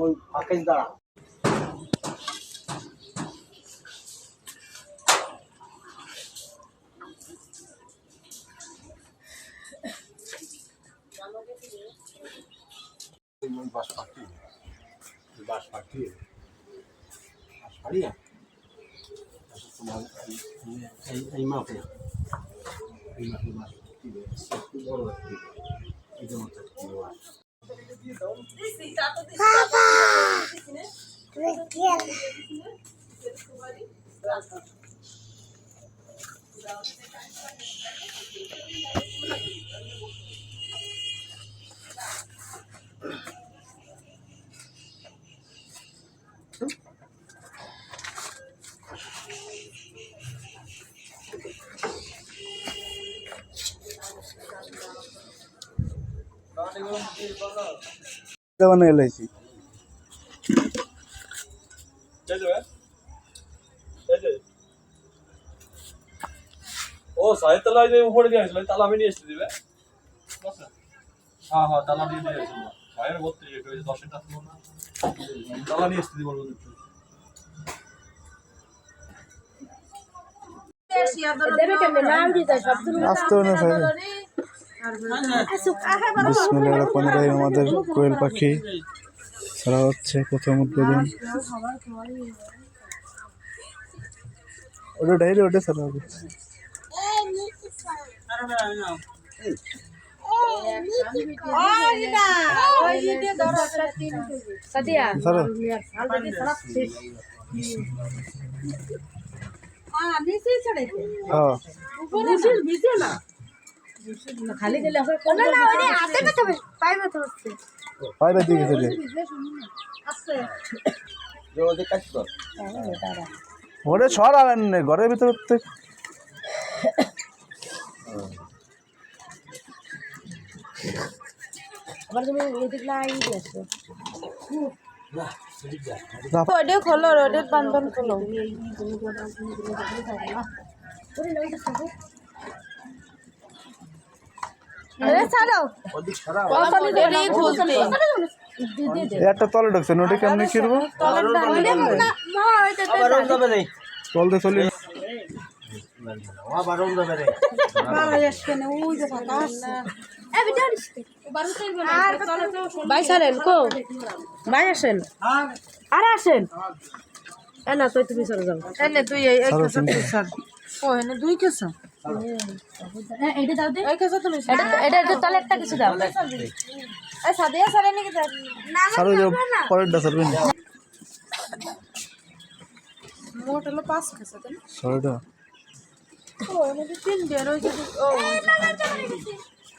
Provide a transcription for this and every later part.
ওই আকাশ দাঁড়া এলাইছি ও সাহেব তালা যে উপরে দিয়ে আসলে তালা আমি নিয়ে এসে দিবে হ্যাঁ হ্যাঁ তালা দিয়ে দিয়ে আসবো ভাইয়ের 32 10 টা তালা নিয়ে এসে দিব আমাদের কোয়েল পাখি ছাড়া হচ্ছে প্রথম উদ্বোধন ওটা ডাইরে ওটা ছাড়া হবে খালি দিলে পাইবে দিয়ে গেছে ওরে সরাবেন না ঘরের ভিতর আবার তুমি এদিক লাইন দিয়েছো ওডে খোলো রোডের বান্ধন খোলো আরে ছাড়ো ওডে খুলতে একটা তলে ঢুকছে নোটি কেমনে কিরব তল দিয়ে চলি ভাই ছাড়েন কো ভাই আসেন আর আসেন না তুই তুমি চলে যাও এনে তুই এই কেসা ছাড় ও এনে দুই কেসা এইটা দাও দে এই কেসা তুমি এটা তাহলে একটা কিছু দাও এই সাদিয়া ছাড়ে নাকি না সারো যাও পরেরটা সারবেন মোট হলো 5 কেসা তাই সারোটা ও এনে তিন বের হইছে ও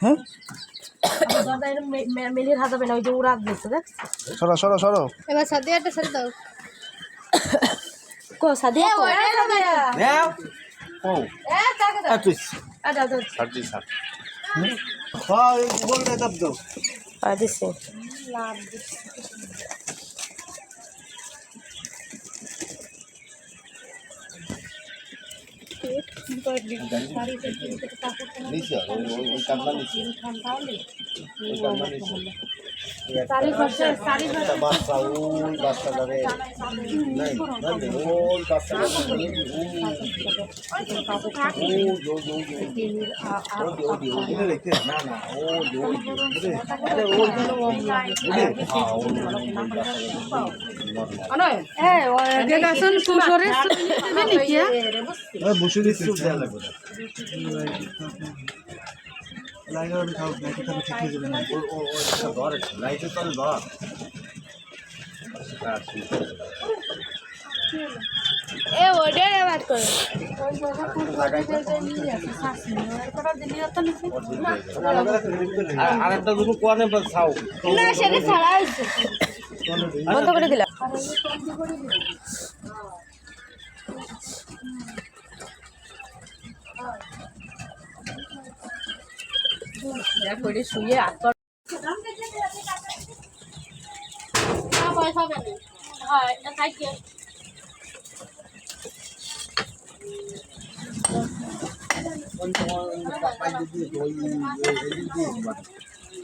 হ্যাঁ মেলির হাজাবে না ওই যে উড়াক দিচ্ছে দেখ সরো সরো সরো এবার সাদিয়াটা ছেড়ে দাও কো সাদিয়া কো ও এ টাকা দাও তুই দাও দাও সারজি সার হ্যাঁ বল দে দাব দাও দিছে বসে দিচ্ছি লাইন খাও নাকি তুমি ঠিক হয়ে যাবে না ও ধর লাইটে চলে ধর এ ওডে বাত করো আর একটা দুটো কোয়ানে খাও না সেটা ছাড়া হইছে বন্ধ করে দিলাম দেখ ওই শুয়ে আত্মা পয়সা দেবে হ্যাঁ এটা খাইছে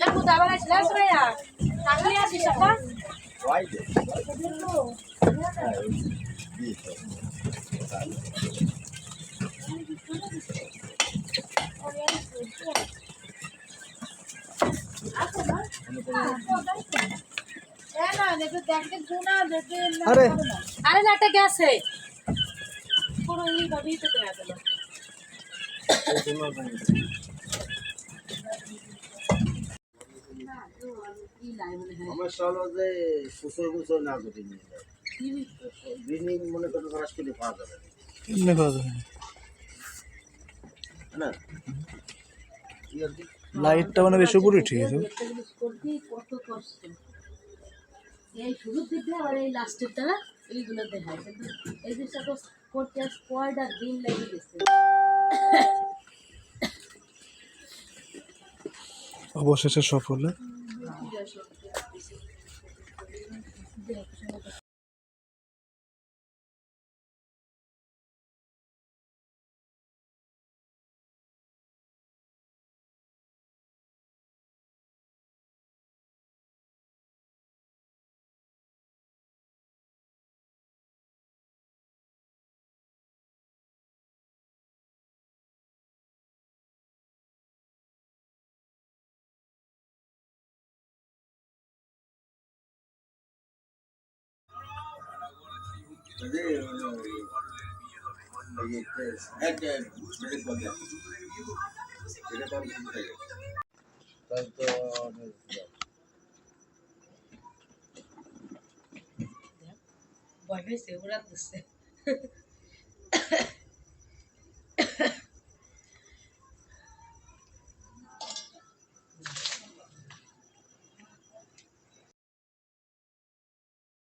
Aku tak balas lah saya. Tak lihat di siapa? আরে আরে নাটে গেছে পুরো এই ভাবেই তো দেয়া গেল সমস্যা হলো যে কুসর কুসর না যদি নিয়ে যায় বিনিং মনে করতে খরচ করে পাওয়া যাবে না। এমনি খাওয়া যাবে না। না কি আর কি লাইটটা মানে বেশি উপরে ঠিক আছে। কত কষ্ট এই শুরুর দিকে আর এই লাস্টেরটা না এইগুলো দেখায় কিন্তু এই জিনিসটা তো করতে আজ কয়টা দিন লেগে গেছে অবশেষে সফল। ভয় হয়েছে ওরা দিচ্ছে